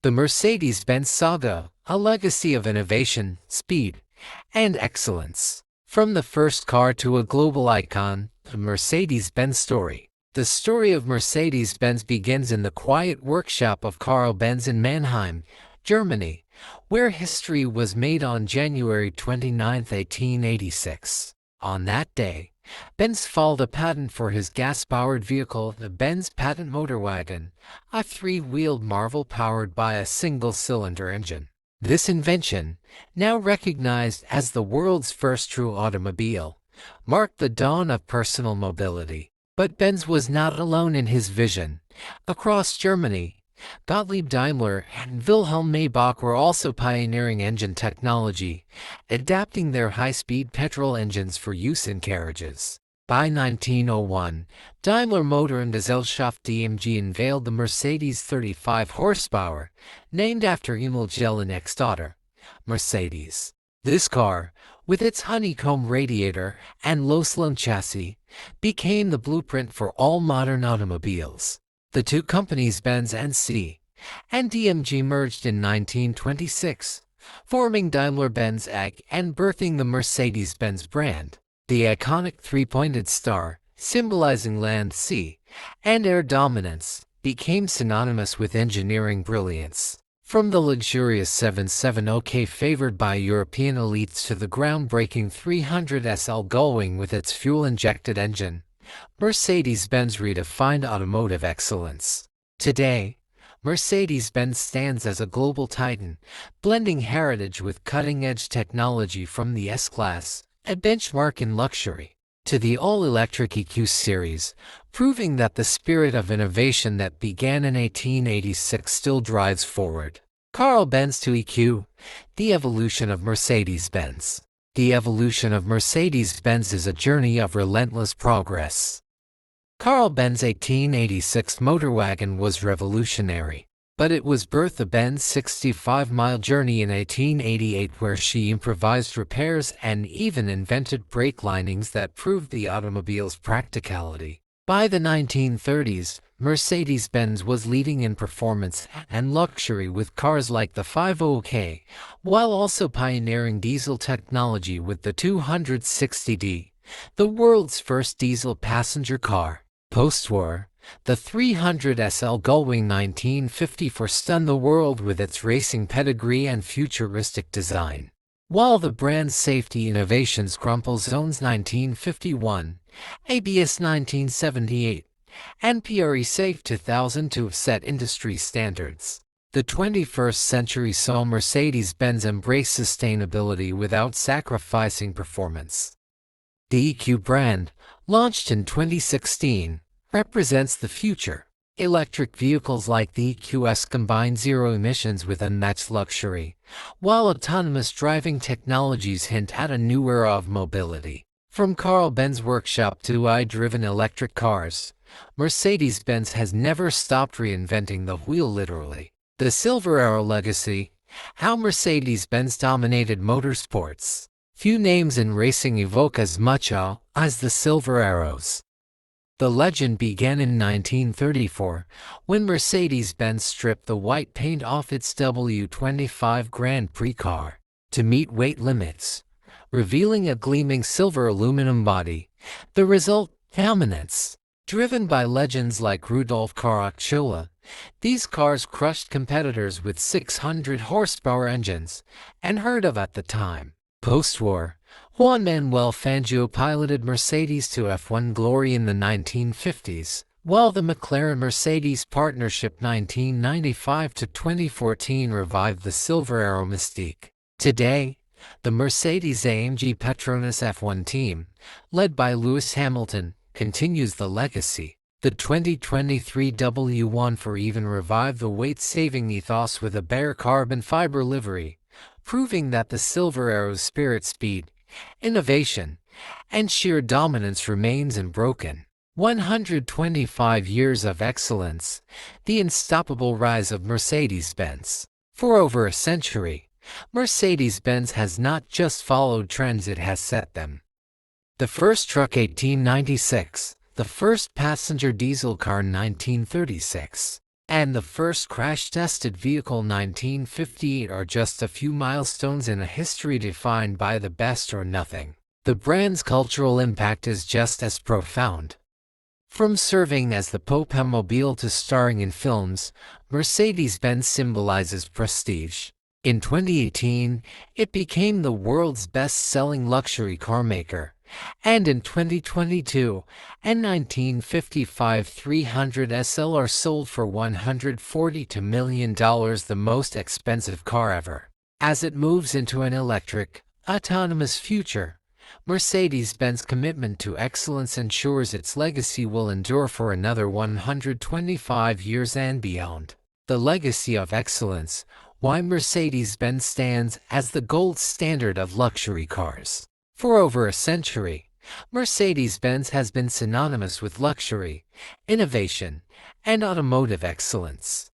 The Mercedes-Benz saga, a legacy of innovation, speed, and excellence. From the first car to a global icon, the Mercedes-Benz story. The story of Mercedes-Benz begins in the quiet workshop of Carl Benz in Mannheim, Germany, where history was made on January 29, 1886. On that day, Benz filed a patent for his gas-powered vehicle, the Benz Patent Motorwagen, a three-wheeled marvel powered by a single-cylinder engine. This invention, now recognized as the world's first true automobile, marked the dawn of personal mobility. But Benz was not alone in his vision. Across Germany, Gottlieb Daimler and Wilhelm Maybach were also pioneering engine technology, adapting their high-speed petrol engines for use in carriages. By 1901, Daimler Motor and Gesellschaft DMG unveiled the Mercedes 35 horsepower, named after Emil Jellinek's daughter, Mercedes. This car, with its honeycomb radiator and low-slung chassis, became the blueprint for all modern automobiles. The two companies Benz and C and DMG merged in 1926, forming Daimler-Benz AG and birthing the Mercedes-Benz brand. The iconic three-pointed star, symbolizing land, sea, and air dominance, became synonymous with engineering brilliance. From the luxurious 770K favored by European elites to the groundbreaking 300 SL Gullwing with its fuel-injected engine, Mercedes-Benz redefined automotive excellence. Today, Mercedes-Benz stands as a global titan, blending heritage with cutting-edge technology from the S-Class, a benchmark in luxury, to the all-electric EQ series, proving that the spirit of innovation that began in 1886 still drives forward. Carl Benz to EQ, the evolution of Mercedes-Benz. The evolution of Mercedes-Benz is a journey of relentless progress. Carl Benz' 1886 Motorwagen was revolutionary, but it was birthed the Benz 65-mile journey in 1888 where she improvised repairs and even invented brake linings that proved the automobile's practicality. By the 1930s, Mercedes-Benz was leading in performance and luxury with cars like the 50K, while also pioneering diesel technology with the 260D, the world's first diesel passenger car. Post-war, the 300 SL Gullwing 1954 stunned the world with its racing pedigree and futuristic design. While the brand's safety innovations Crumple Zones 1951, ABS 1978, and PRE Safe 2002 have set industry standards. The 21st century saw Mercedes-Benz embrace sustainability without sacrificing performance. The EQ brand, launched in 2016, represents the future. Electric vehicles like the EQS combine zero emissions with unmatched luxury, while autonomous driving technologies hint at a new era of mobility. From Carl Benz workshop to AI-driven electric cars, Mercedes-Benz has never stopped reinventing the wheel literally. The Silver Arrow legacy, how Mercedes-Benz dominated motorsports. Few names in racing evoke as much awe as the Silver Arrows. The legend began in 1934, when Mercedes-Benz stripped the white paint off its W25 Grand Prix car to meet weight limits, revealing a gleaming silver aluminum body. The result, dominance. Driven by legends like Rudolf Caracciola, these cars crushed competitors with 600 horsepower engines, unheard of at the time. Post-war, Juan Manuel Fangio piloted Mercedes to F1 glory in the 1950s, while the McLaren-Mercedes partnership 1995 to 2014 revived the Silver Arrow mystique. Today, the Mercedes-AMG Petronas F1 team, led by Lewis Hamilton, continues the legacy. The 2023 W1 even revived the weight-saving ethos with a bare carbon fiber livery, proving that the Silver Arrow's spirit, speed, innovation, and sheer dominance remains unbroken. 125 years of excellence, the unstoppable rise of Mercedes-Benz. For over a century, Mercedes-Benz has not just followed trends, it has set them. The first truck 1896, the first passenger diesel car 1936, and the first crash-tested vehicle 1958 are just a few milestones in a history defined by the best or nothing. The brand's cultural impact is just as profound. From serving as the Popemobile to starring in films, Mercedes-Benz symbolizes prestige. In 2018, it became the world's best-selling luxury car maker. And in 2022, a 1955 300 SLR sold for $142 million, the most expensive car ever. As it moves into an electric, autonomous future, Mercedes-Benz commitment to excellence ensures its legacy will endure for another 125 years and beyond. The legacy of excellence, why Mercedes-Benz stands as the gold standard of luxury cars. For over a century, Mercedes-Benz has been synonymous with luxury, innovation, and automotive excellence.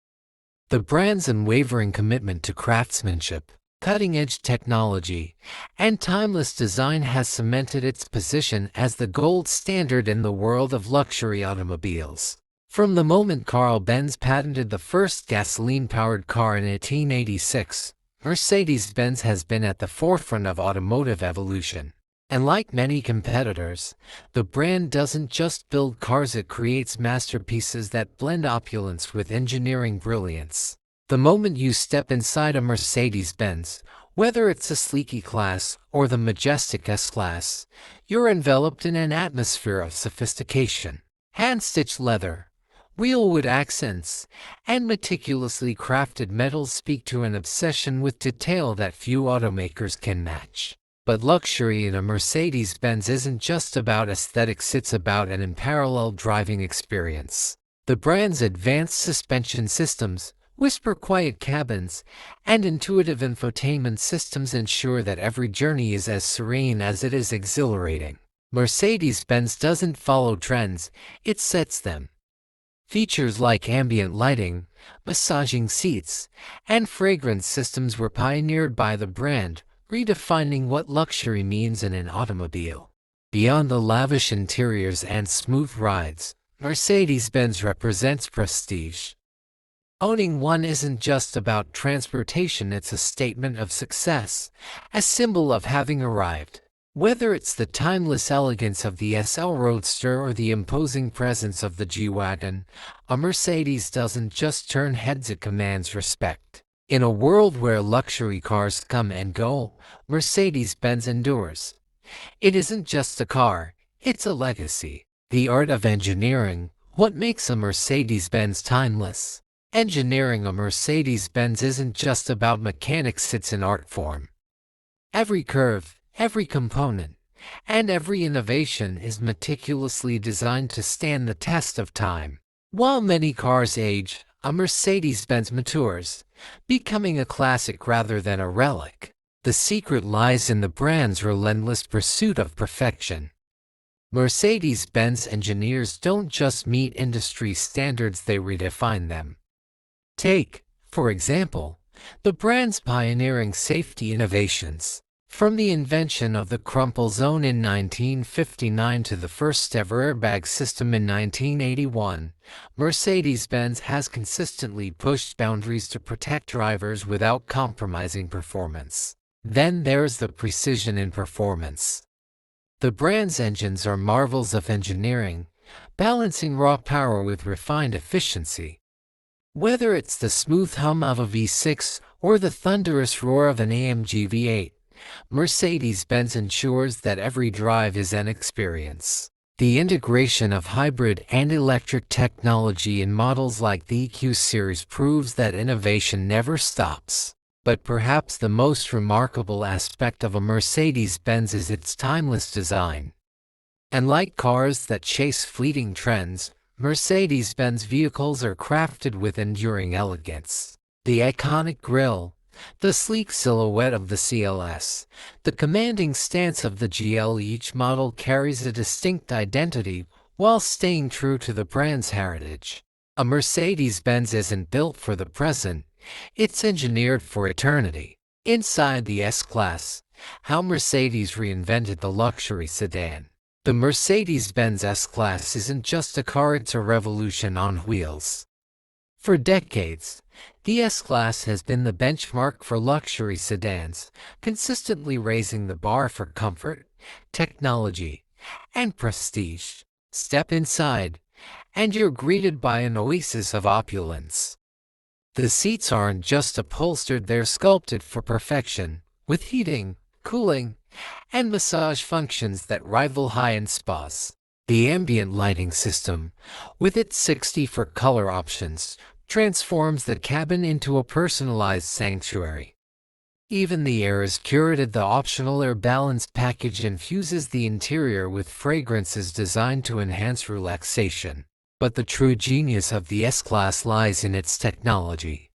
The brand's unwavering commitment to craftsmanship, cutting-edge technology, and timeless design has cemented its position as the gold standard in the world of luxury automobiles. From the moment Carl Benz patented the first gasoline-powered car in 1886, Mercedes-Benz has been at the forefront of automotive evolution. And like many competitors, the brand doesn't just build cars, it creates masterpieces that blend opulence with engineering brilliance. The moment you step inside a Mercedes-Benz, whether it's a sleek E-Class or the majestic S-Class, you're enveloped in an atmosphere of sophistication. Hand-stitched leather, wheelwood accents, and meticulously crafted metals speak to an obsession with detail that few automakers can match. But luxury in a Mercedes-Benz isn't just about aesthetics, it's about an unparalleled driving experience. The brand's advanced suspension systems, whisper-quiet cabins, and intuitive infotainment systems ensure that every journey is as serene as it is exhilarating. Mercedes-Benz doesn't follow trends, it sets them. Features like ambient lighting, massaging seats, and fragrance systems were pioneered by the brand, redefining what luxury means in an automobile. Beyond the lavish interiors and smooth rides, Mercedes-Benz represents prestige. Owning one isn't just about transportation, it's a statement of success, a symbol of having arrived. Whether it's the timeless elegance of the SL Roadster or the imposing presence of the G-Wagon, a Mercedes doesn't just turn heads, it commands respect. In a world where luxury cars come and go, Mercedes-Benz endures. It isn't just a car, it's a legacy. The art of engineering, what makes a Mercedes-Benz timeless? Engineering a Mercedes-Benz isn't just about mechanics, it's an art form. Every curve, every component, and every innovation is meticulously designed to stand the test of time. While many cars age, a Mercedes-Benz matures, becoming a classic rather than a relic. The secret lies in the brand's relentless pursuit of perfection. Mercedes-Benz engineers don't just meet industry standards, they redefine them. Take, for example, the brand's pioneering safety innovations. From the invention of the crumple zone in 1959 to the first-ever airbag system in 1981, Mercedes-Benz has consistently pushed boundaries to protect drivers without compromising performance. Then there's the precision in performance. The brand's engines are marvels of engineering, balancing raw power with refined efficiency. Whether it's the smooth hum of a V6 or the thunderous roar of an AMG V8, Mercedes-Benz ensures that every drive is an experience. The integration of hybrid and electric technology in models like the EQ series proves that innovation never stops. But perhaps the most remarkable aspect of a Mercedes-Benz is its timeless design. And like cars that chase fleeting trends, Mercedes-Benz vehicles are crafted with enduring elegance. The iconic grille, the sleek silhouette of the CLS, the commanding stance of the GL, each model carries a distinct identity while staying true to the brand's heritage. A Mercedes-Benz isn't built for the present, it's engineered for eternity. Inside the S-Class, how Mercedes reinvented the luxury sedan. The Mercedes-Benz S-Class isn't just a car, it's a revolution on wheels. For decades, the S-Class has been the benchmark for luxury sedans, consistently raising the bar for comfort, technology, and prestige. Step inside, and you're greeted by an oasis of opulence. The seats aren't just upholstered, they're sculpted for perfection, with heating, cooling, and massage functions that rival high-end spas. The ambient lighting system, with its 64 color options, transforms the cabin into a personalized sanctuary. Even the air is curated. The optional air balance package infuses the interior with fragrances designed to enhance relaxation. But the true genius of the S-Class lies in its technology.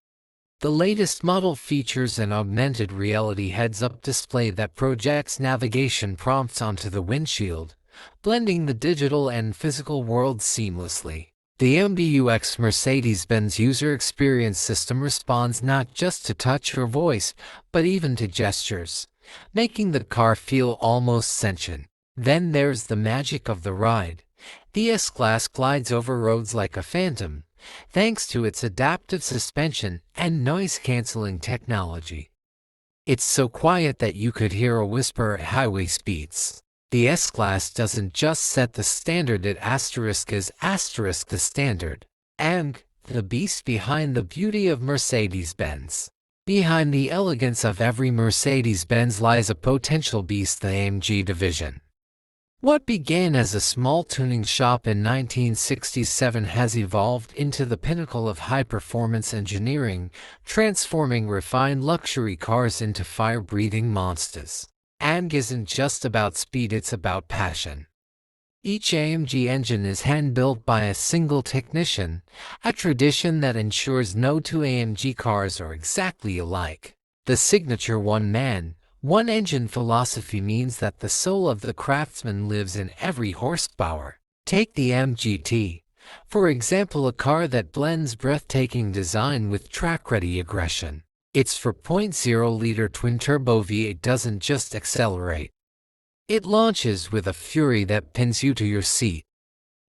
The latest model features an augmented reality heads-up display that projects navigation prompts onto the windshield, blending the digital and physical worlds seamlessly. The MBUX Mercedes-Benz user experience system responds not just to touch or voice, but even to gestures, making the car feel almost sentient. Then there's the magic of the ride. The S-Class glides over roads like a phantom, thanks to its adaptive suspension and noise-canceling technology. It's so quiet that you could hear a whisper at highway speeds. The S-Class doesn't just set the standard, it is the standard. And the beast behind the beauty of Mercedes-Benz. Behind the elegance of every Mercedes-Benz lies a potential beast, the AMG division. What began as a small tuning shop in 1967 has evolved into the pinnacle of high-performance engineering, transforming refined luxury cars into fire-breathing monsters. AMG isn't just about speed, it's about passion. Each AMG engine is hand-built by a single technician, a tradition that ensures no two AMG cars are exactly alike. The signature one-man, one-engine philosophy means that the soul of the craftsman lives in every horsepower. Take the MGT, for example, a car that blends breathtaking design with track-ready aggression. Its 4.0-liter twin-turbo V8 doesn't just accelerate. It launches with a fury that pins you to your seat.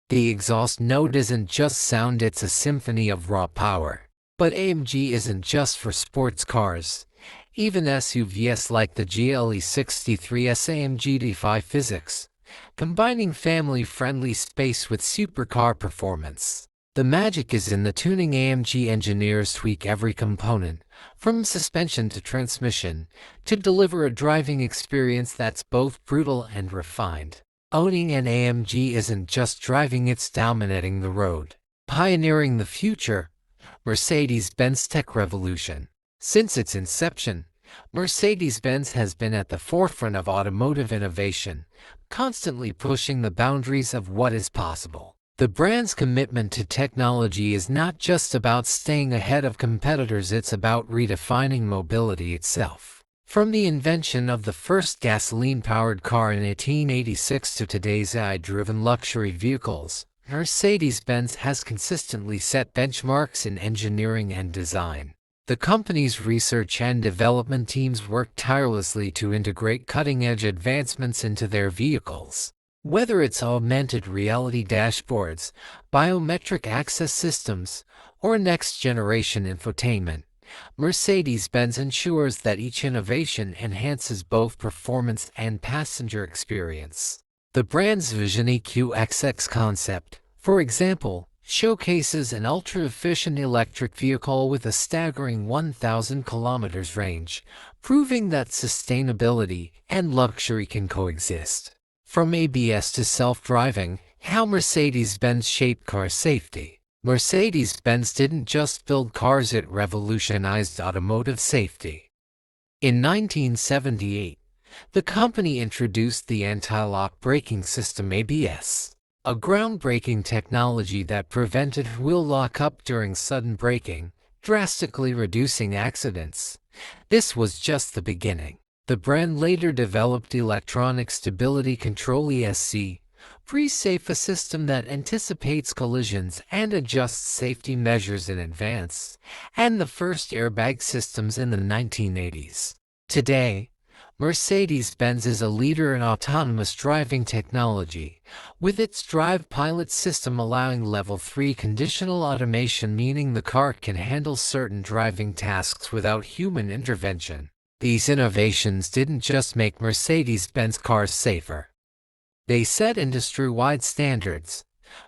The exhaust note isn't just sound, it's a symphony of raw power. But AMG isn't just for sports cars. Even SUVs like the GLE 63S AMG defy physics, combining family-friendly space with supercar performance. The magic is in the tuning. AMG engineers tweak every component, from suspension to transmission, to deliver a driving experience that's both brutal and refined. Owning an AMG isn't just driving, it's dominating the road. Pioneering the future, Mercedes-Benz tech revolution. Since its inception, Mercedes-Benz has been at the forefront of automotive innovation, constantly pushing the boundaries of what is possible. The brand's commitment to technology is not just about staying ahead of competitors, it's about redefining mobility itself. From the invention of the first gasoline-powered car in 1886 to today's AI-driven luxury vehicles, Mercedes-Benz has consistently set benchmarks in engineering and design. The company's research and development teams work tirelessly to integrate cutting-edge advancements into their vehicles. Whether it's augmented reality dashboards, biometric access systems, or next-generation infotainment, Mercedes-Benz ensures that each innovation enhances both performance and passenger experience. The brand's Vision EQXX concept, for example, showcases an ultra-efficient electric vehicle with a staggering 1,000 kilometers range, proving that sustainability and luxury can coexist. From ABS to self-driving, how Mercedes-Benz shaped car safety. Mercedes-Benz didn't just build cars, it revolutionized automotive safety. In 1978, the company introduced the anti-lock braking system ABS, a groundbreaking technology that prevented wheel lock-up during sudden braking, drastically reducing accidents. This was just the beginning. The brand later developed Electronic Stability Control ESC, pre-safe, a system that anticipates collisions and adjusts safety measures in advance, and the first airbag systems in the 1980s. Today, Mercedes-Benz is a leader in autonomous driving technology, with its Drive Pilot system allowing Level 3 conditional automation, meaning the car can handle certain driving tasks without human intervention. These innovations didn't just make Mercedes-Benz cars safer. They set industry-wide standards,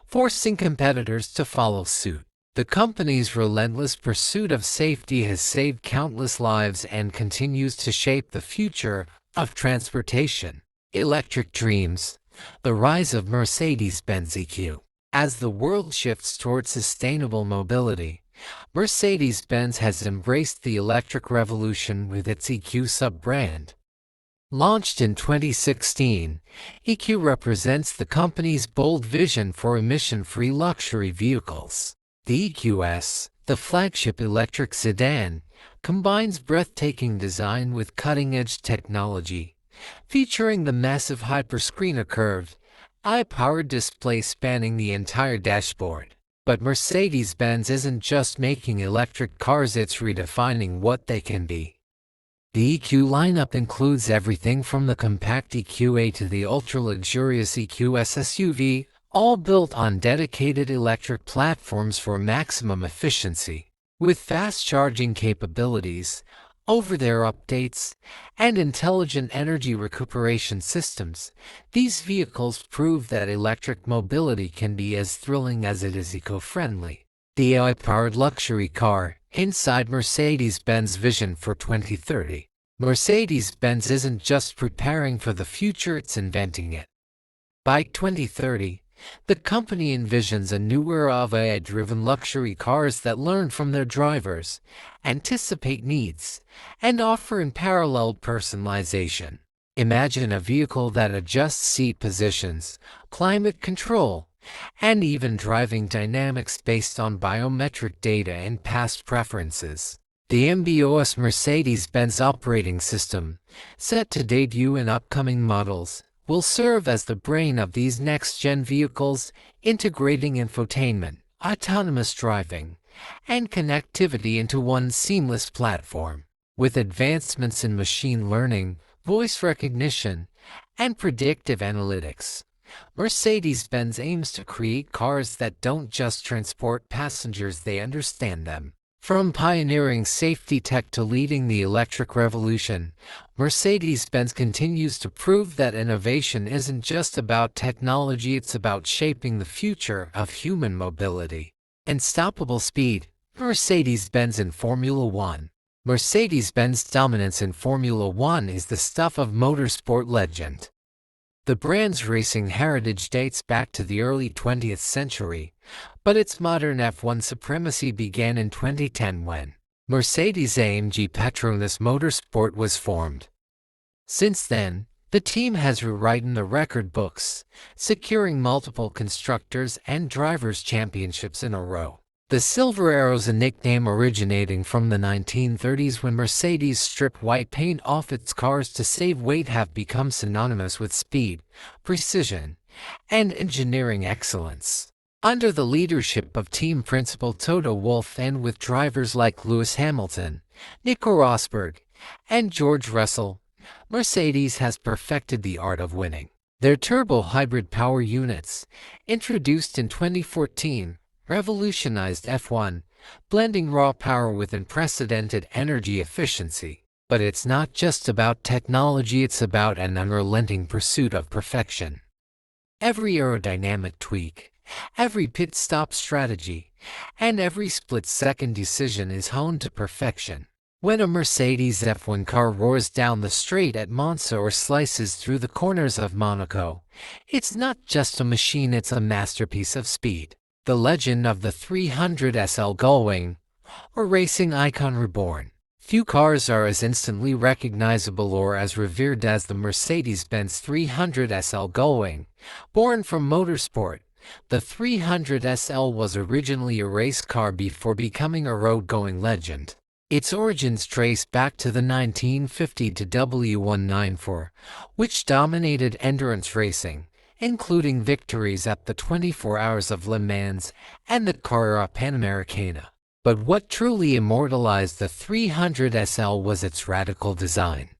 forcing competitors to follow suit. The company's relentless pursuit of safety has saved countless lives and continues to shape the future of transportation. Electric dreams. The rise of Mercedes-Benz EQ. As the world shifts towards sustainable mobility, Mercedes-Benz has embraced the electric revolution with its EQ sub-brand. Launched in 2016, EQ represents the company's bold vision for emission-free luxury vehicles. The EQS, the flagship electric sedan, combines breathtaking design with cutting-edge technology, featuring the massive hyperscreen, a curved, eye-powered display spanning the entire dashboard. But Mercedes-Benz isn't just making electric cars, it's redefining what they can be. The EQ lineup includes everything from the compact EQA to the ultra-luxurious EQS SUV, all built on dedicated electric platforms for maximum efficiency. With fast charging capabilities, over-the-air updates, and intelligent energy recuperation systems, these vehicles prove that electric mobility can be as thrilling as it is eco-friendly. The AI-powered luxury car, inside Mercedes-Benz vision for 2030. Mercedes-Benz isn't just preparing for the future, it's inventing it. By 2030, the company envisions a new era of AI-driven luxury cars that learn from their drivers, anticipate needs, and offer unparalleled personalization. Imagine a vehicle that adjusts seat positions, climate control, and even driving dynamics based on biometric data and past preferences. The MB.OS Mercedes-Benz operating system, set to debut in upcoming models, will serve as the brain of these next-gen vehicles, integrating infotainment, autonomous driving, and connectivity into one seamless platform. With advancements in machine learning, voice recognition, and predictive analytics, Mercedes-Benz aims to create cars that don't just transport passengers, they understand them. From pioneering safety tech to leading the electric revolution, Mercedes-Benz continues to prove that innovation isn't just about technology, it's about shaping the future of human mobility. Unstoppable speed. Mercedes-Benz in Formula One. Mercedes-Benz dominance in Formula One is the stuff of motorsport legend. The brand's racing heritage dates back to the early 20th century, but its modern F1 supremacy began in 2010 when Mercedes-AMG Petronas Motorsport was formed. Since then, the team has rewritten the record books, securing multiple constructors and drivers' championships in a row. The Silver Arrow's a nickname originating from the 1930s when Mercedes stripped white paint off its cars to save weight, have become synonymous with speed, precision, and engineering excellence. Under the leadership of team principal Toto Wolff and with drivers like Lewis Hamilton, Nico Rosberg, and George Russell, Mercedes has perfected the art of winning. Their turbo-hybrid power units, introduced in 2014, revolutionized F1, blending raw power with unprecedented energy efficiency. But it's not just about technology, it's about an unrelenting pursuit of perfection. Every aerodynamic tweak, every pit stop strategy, and every split-second decision is honed to perfection. When a Mercedes F1 car roars down the straight at Monza or slices through the corners of Monaco, it's not just a machine, it's a masterpiece of speed. The legend of the 300 SL Gullwing, or racing icon reborn. Few cars are as instantly recognizable or as revered as the Mercedes-Benz 300 SL Gullwing. Born from motorsport, the 300 SL was originally a race car before becoming a road-going legend. Its origins trace back to the 1950 W194, which dominated endurance racing, including victories at the 24 Hours of Le Mans and the Carrera Panamericana. But what truly immortalized the 300 SL was its radical design.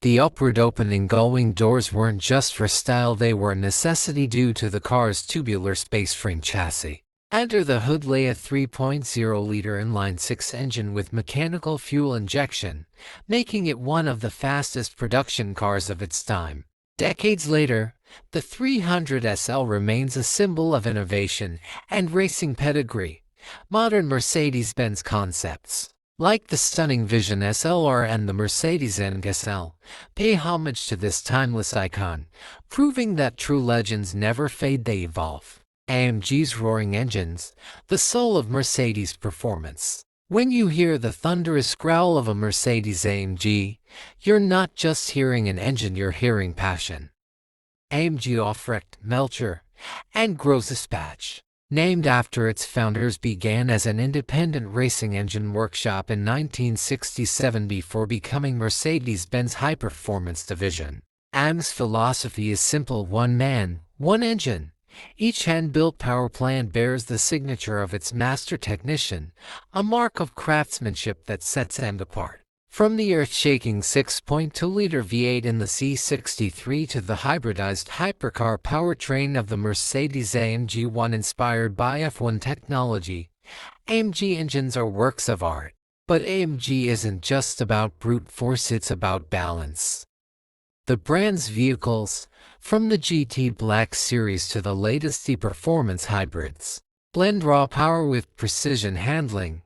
The upward opening gullwing doors weren't just for style, they were a necessity due to the car's tubular space frame chassis. Under the hood lay a 3.0-liter inline-six engine with mechanical fuel injection, making it one of the fastest production cars of its time. Decades later, the 300 SL remains a symbol of innovation and racing pedigree. Modern Mercedes-Benz concepts, like the stunning Vision SLR and the Mercedes-Benz SL, pay homage to this timeless icon, proving that true legends never fade, they evolve. AMG's roaring engines, the soul of Mercedes performance. When you hear the thunderous growl of a Mercedes-AMG, you're not just hearing an engine, you're hearing passion. AMG Aufrecht, Melcher, and Großdispatch, named after its founders, began as an independent racing engine workshop in 1967 before becoming Mercedes-Benz high-performance division. AMG's philosophy is simple: one man, one engine. Each hand-built power plant bears the signature of its master technician, a mark of craftsmanship that sets AMG apart. From the earth-shaking 6.2-liter V8 in the C63 to the hybridized hypercar powertrain of the Mercedes-AMG 1 inspired by F1 technology, AMG engines are works of art. But AMG isn't just about brute force, it's about balance. The brand's vehicles, from the GT Black Series to the latest E-Performance hybrids, blend raw power with precision handling,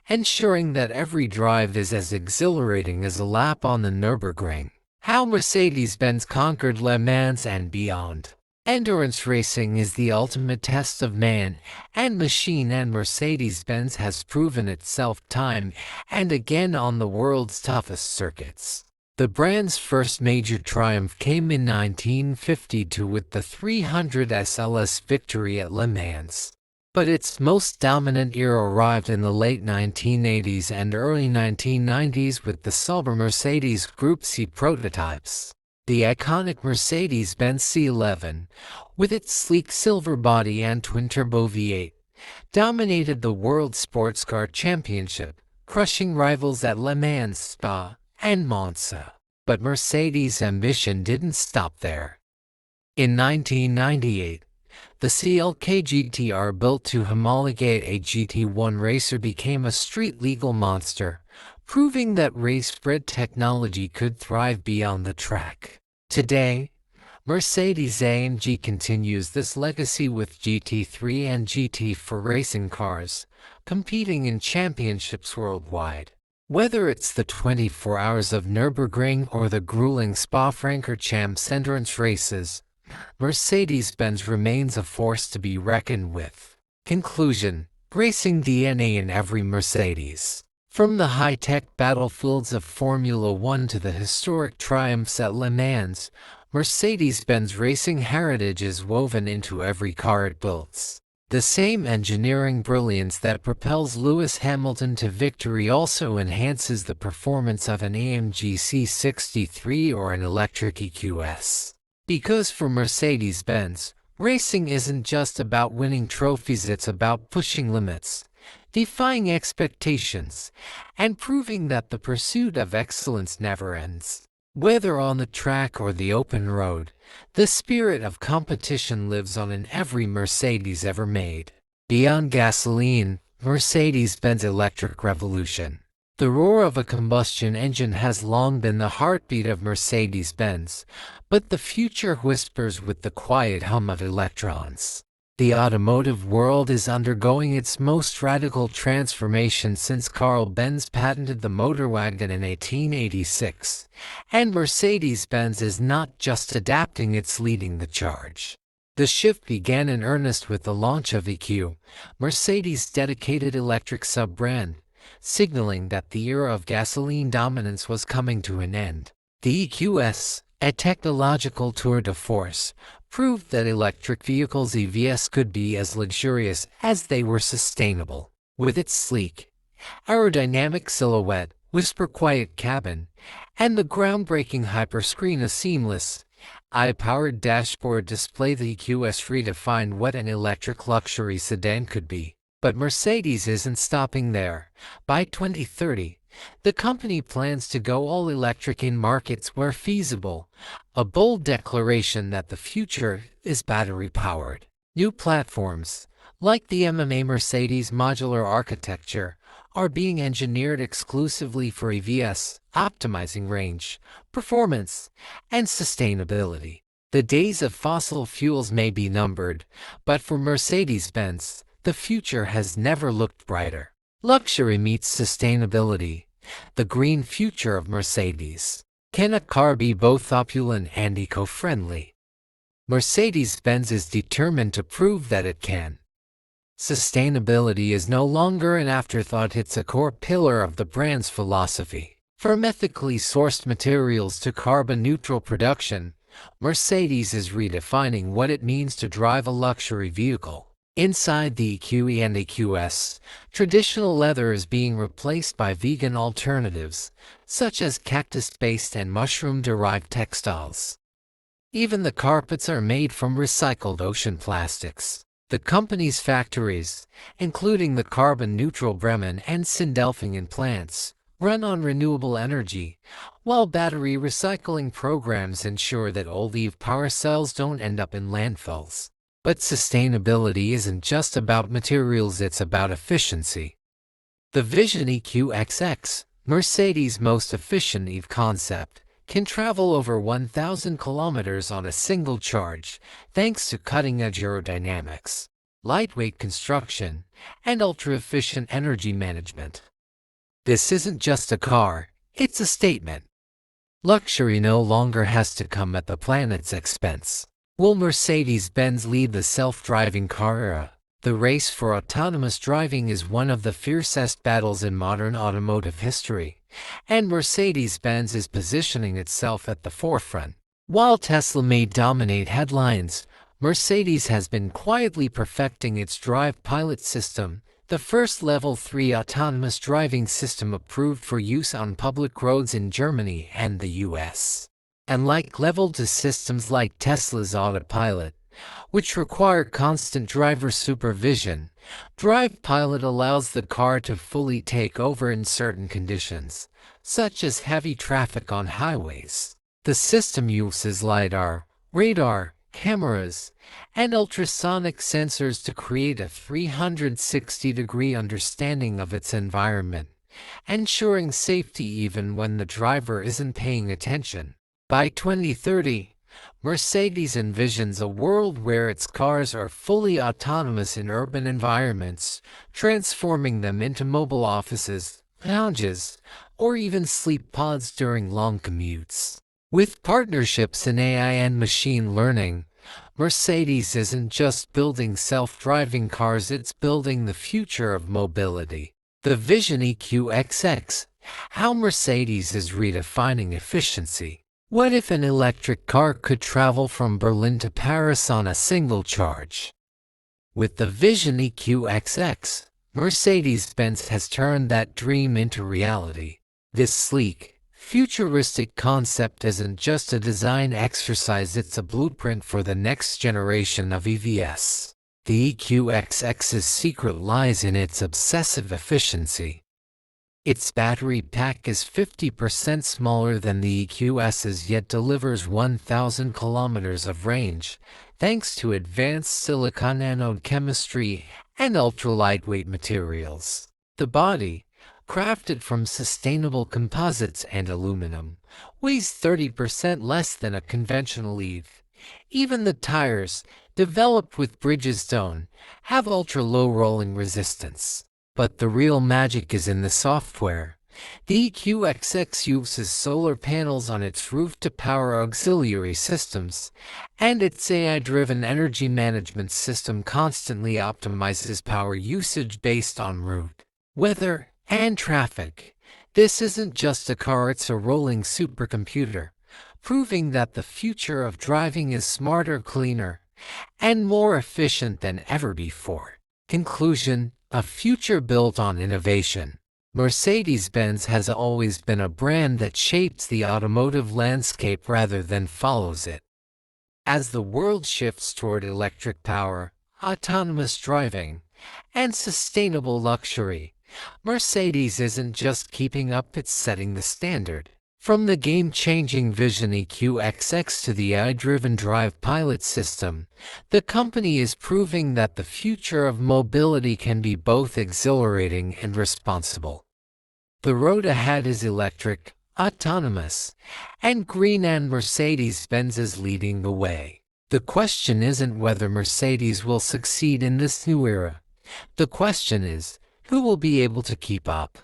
ensuring that every drive is as exhilarating as a lap on the Nürburgring. How Mercedes-Benz conquered Le Mans and beyond. Endurance racing is the ultimate test of man and machine, and Mercedes-Benz has proven itself time and again on the world's toughest circuits. The brand's first major triumph came in 1952 with the 300 SLS victory at Le Mans. But its most dominant era arrived in the late 1980s and early 1990s with the Sauber Mercedes Group C prototypes. The iconic Mercedes-Benz C11, with its sleek silver body and twin-turbo V8, dominated the World Sports Car Championship, crushing rivals at Le Mans, Spa, and Monza. But Mercedes' ambition didn't stop there. In 1998, the CLK GTR, built to homologate a GT1 racer, became a street-legal monster, proving that race-bred technology could thrive beyond the track. Today, Mercedes-AMG continues this legacy with GT3 and GT4 racing cars, competing in championships worldwide. Whether it's the 24 Hours of Nürburgring or the grueling Spa-Francorchamps endurance races, Mercedes-Benz remains a force to be reckoned with. Conclusion: racing DNA in every Mercedes. From the high-tech battlefields of Formula One to the historic triumphs at Le Mans, Mercedes-Benz racing heritage is woven into every car it builds. The same engineering brilliance that propels Lewis Hamilton to victory also enhances the performance of an AMG C63 or an electric EQS. Because for Mercedes-Benz, racing isn't just about winning trophies, it's about pushing limits, defying expectations, and proving that the pursuit of excellence never ends. Whether on the track or the open road, the spirit of competition lives on in every Mercedes ever made. Beyond gasoline, Mercedes-Benz electric revolution. The roar of a combustion engine has long been the heartbeat of Mercedes-Benz, but the future whispers with the quiet hum of electrons. The automotive world is undergoing its most radical transformation since Carl Benz patented the motorwagen in 1886, and Mercedes-Benz is not just adapting, it's leading the charge. The shift began in earnest with the launch of EQ, Mercedes' dedicated electric sub-brand, signaling that the era of gasoline dominance was coming to an end. The EQS, a technological tour de force, proved that electric vehicles EVs could be as luxurious as they were sustainable. With its sleek, aerodynamic silhouette, whisper-quiet cabin, and the groundbreaking hyperscreen, a seamless, eye-powered dashboard display, the EQS redefined what an electric luxury sedan could be. But Mercedes isn't stopping there. By 2030, The company plans to go all electric in markets where feasible, a bold declaration that the future is battery-powered. New platforms, like the MMA Mercedes modular architecture, are being engineered exclusively for EVs, optimizing range, performance, and sustainability. The days of fossil fuels may be numbered, but for Mercedes-Benz, the future has never looked brighter. Luxury meets sustainability, the green future of Mercedes. Can a car be both opulent and eco-friendly? Mercedes-Benz is determined to prove that it can. Sustainability is no longer an afterthought, it's a core pillar of the brand's philosophy. From ethically sourced materials to carbon-neutral production, Mercedes is redefining what it means to drive a luxury vehicle. Inside the EQE and EQS, traditional leather is being replaced by vegan alternatives, such as cactus-based and mushroom-derived textiles. Even the carpets are made from recycled ocean plastics. The company's factories, including the carbon-neutral Bremen and Sindelfingen plants, run on renewable energy, while battery recycling programs ensure that old EV power cells don't end up in landfills. But sustainability isn't just about materials, it's about efficiency. The Vision EQXX, Mercedes' most efficient EV concept, can travel over 1,000 kilometers on a single charge, thanks to cutting-edge aerodynamics, lightweight construction, and ultra-efficient energy management. This isn't just a car, it's a statement. Luxury no longer has to come at the planet's expense. Will Mercedes-Benz lead the self-driving car era? The race for autonomous driving is one of the fiercest battles in modern automotive history, and Mercedes-Benz is positioning itself at the forefront. While Tesla may dominate headlines, Mercedes has been quietly perfecting its Drive Pilot system, the first Level 3 autonomous driving system approved for use on public roads in Germany and the US. Unlike Level 2 systems like Tesla's Autopilot, which require constant driver supervision, Drive Pilot allows the car to fully take over in certain conditions, such as heavy traffic on highways. The system uses LiDAR, radar, cameras, and ultrasonic sensors to create a 360-degree understanding of its environment, ensuring safety even when the driver isn't paying attention. By 2030, Mercedes envisions a world where its cars are fully autonomous in urban environments, transforming them into mobile offices, lounges, or even sleep pods during long commutes. With partnerships in AI and machine learning, Mercedes isn't just building self-driving cars, it's building the future of mobility. The Vision EQXX, how Mercedes is redefining efficiency. What if an electric car could travel from Berlin to Paris on a single charge? With the Vision EQXX, Mercedes-Benz has turned that dream into reality. This sleek, futuristic concept isn't just a design exercise, it's a blueprint for the next generation of EVs. The EQXX's secret lies in its obsessive efficiency. Its battery pack is 50% smaller than the EQS's, yet delivers 1,000 kilometers of range, thanks to advanced silicon anode chemistry and ultra-lightweight materials. The body, crafted from sustainable composites and aluminum, weighs 30% less than a conventional EV. Even the tires, developed with Bridgestone, have ultra-low rolling resistance. But the real magic is in the software. The EQXX uses solar panels on its roof to power auxiliary systems, and its AI-driven energy management system constantly optimizes power usage based on route, weather, and traffic. This isn't just a car, it's a rolling supercomputer, proving that the future of driving is smarter, cleaner, and more efficient than ever before. Conclusion: a future built on innovation. Mercedes-Benz has always been a brand that shapes the automotive landscape rather than follows it. As the world shifts toward electric power, autonomous driving, and sustainable luxury, Mercedes isn't just keeping up, it's setting the standard. From the game-changing Vision EQXX to the AI-driven Drive Pilot system, the company is proving that the future of mobility can be both exhilarating and responsible. The road ahead is electric, autonomous, and green, and Mercedes-Benz is leading the way. The question isn't whether Mercedes will succeed in this new era. The question is, who will be able to keep up?